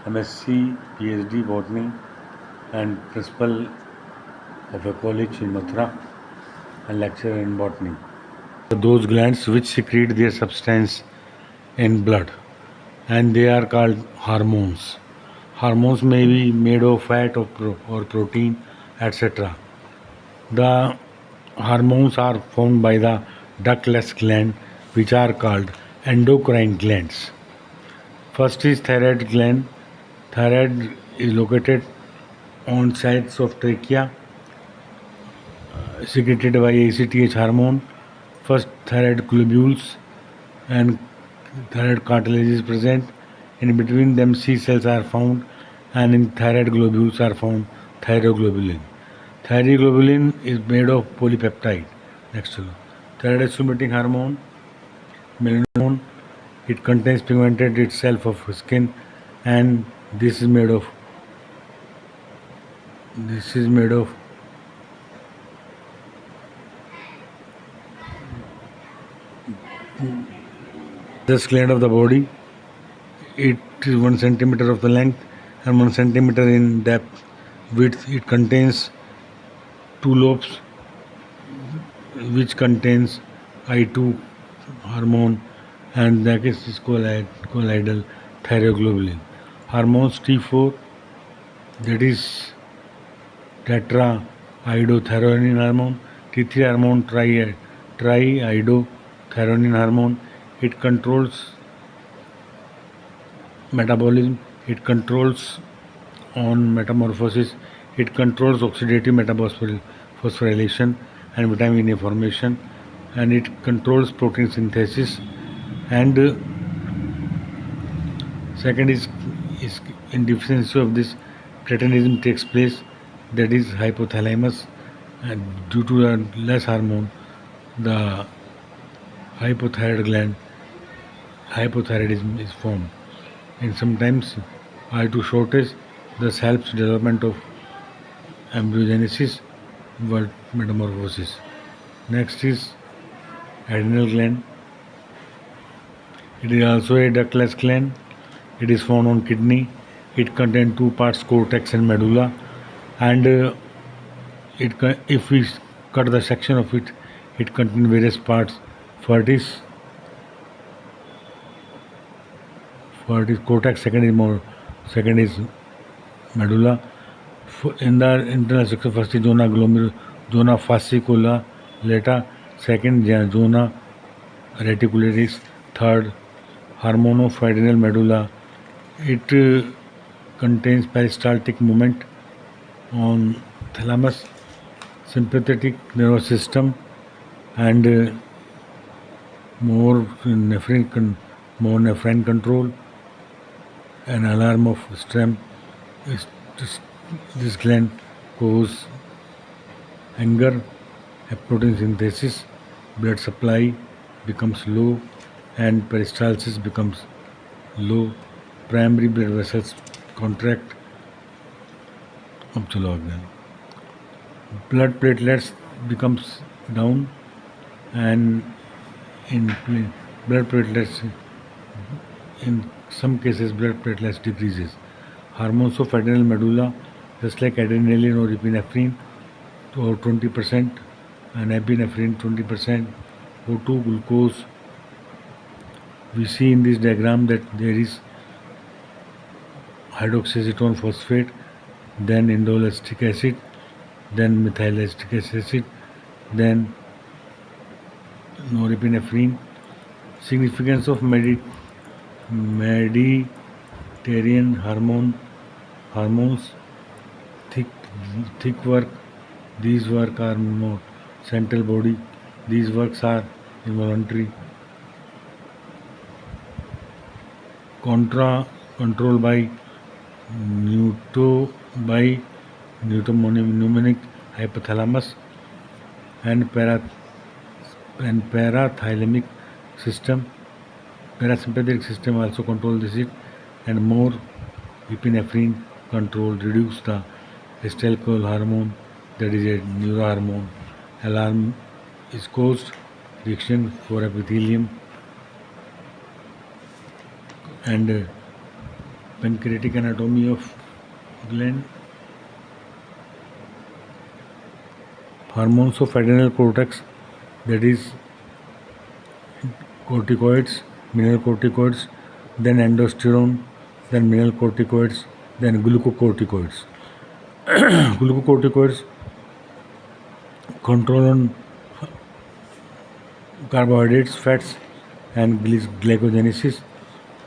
MSc, PhD Botany, and Principal of a college in Mathura, and lecturer in Botany. Those glands which secrete their substance in blood, and they are called hormones. Hormones may be made of fat or protein, etc. The hormones are formed by the ductless gland, which are called endocrine glands. First is thyroid gland. Thyroid is located on sides of trachea, secreted by ACTH hormone. First, thyroid globules and thyroid cartilage is present. In between them, C cells are found, and in thyroid globules are found thyroglobulin. Thyroglobulin is made of polypeptide. Next, thyroid stimulating hormone, melanin. It contains pigmented itself of skin, and this is made of this gland of the body. It is 1 centimeter of the length and 1 centimeter in depth. Width. It contains two lobes, which contains I2 hormone, and that is colloidal thyroglobulin. Hormones T4, that is tetraiodothyronine hormone. T3 hormone, triiodothyronine hormone. It controls metabolism. It controls on metamorphosis. It controls oxidative phosphorylation and vitamin A formation, and it controls protein synthesis. And second is in deficiency of this, cretinism takes place, that is hypothalamus, and due to the less hormone, the hypothyroidism is formed, and sometimes I2 shortage thus helps development of embryogenesis, metamorphosis. Next is adrenal gland. It is also a ductless gland. It is found on kidney. It contains two parts, cortex and medulla, and if we cut the section of it, it contains various parts. First is cortex. Second is medulla. In the internal structure, first is zona fasciculata. Second, zona reticularis. Third, hormone of adrenal medulla. It contains peristaltic movement on thalamus, sympathetic nervous system, and more nephrine control. An alarm of strength. This gland causes anger, protein synthesis, blood supply becomes low, and peristalsis becomes low. Primary blood vessels contract. Blood platelets becomes down, and in some cases blood platelets decreases. Hormones of adrenal medulla, just like adrenaline or epinephrine, or 20%, and epinephrine 20%, O2 glucose. We see in this diagram that there is hydroxyacetone phosphate, then indolacetic acid, then methylacetic acid, then norepinephrine. Significance of Mediterranean hormones. Thick work. These work are more central body. These works are involuntary. Control by neurogenic hypothalamus and parathalamic system. Parasympathetic system also control this, and more epinephrine control reduce the acetylcholine hormone, that is a neurohormone. Alarm is caused reaction for epithelium, and pancreatic anatomy of gland. Hormones of adrenal cortex, that is corticoids, mineralocorticoids, then aldosterone, then mineralocorticoids, then glucocorticoids. Glucocorticoids control on carbohydrates, fats, and glycogenesis.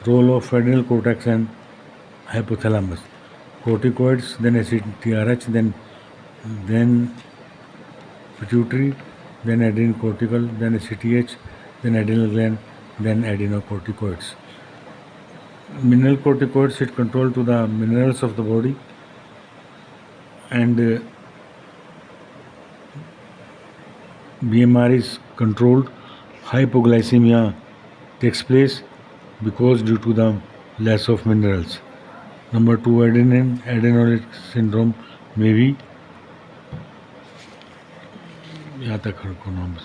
Role of adrenal cortex and hypothalamus. Corticoids, then ACTRH, then pituitary, then adrenocortical, then ACTH, then adrenal gland, then adenocorticoids. Mineral corticoids it control to the minerals of the body, and BMR is controlled. Hypoglycemia takes place because due to the loss of minerals. Number 2, adrenal syndrome may be, यहाँ तक को नाम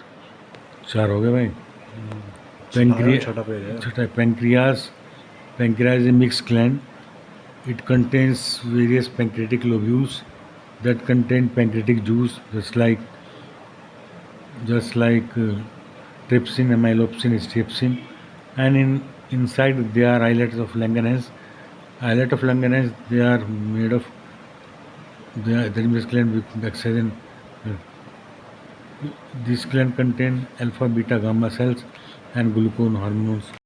4 हो गए भाई. Pancreas is a mixed gland. It contains various pancreatic lobules that contain pancreatic juice, just like trypsin, amylopsin, trypsin, and inside there are islets of Langerhans. Islet of Langerhans, they are made of the mixed gland with oxygen. This gland contain alpha, beta, gamma cells and glucagon hormones.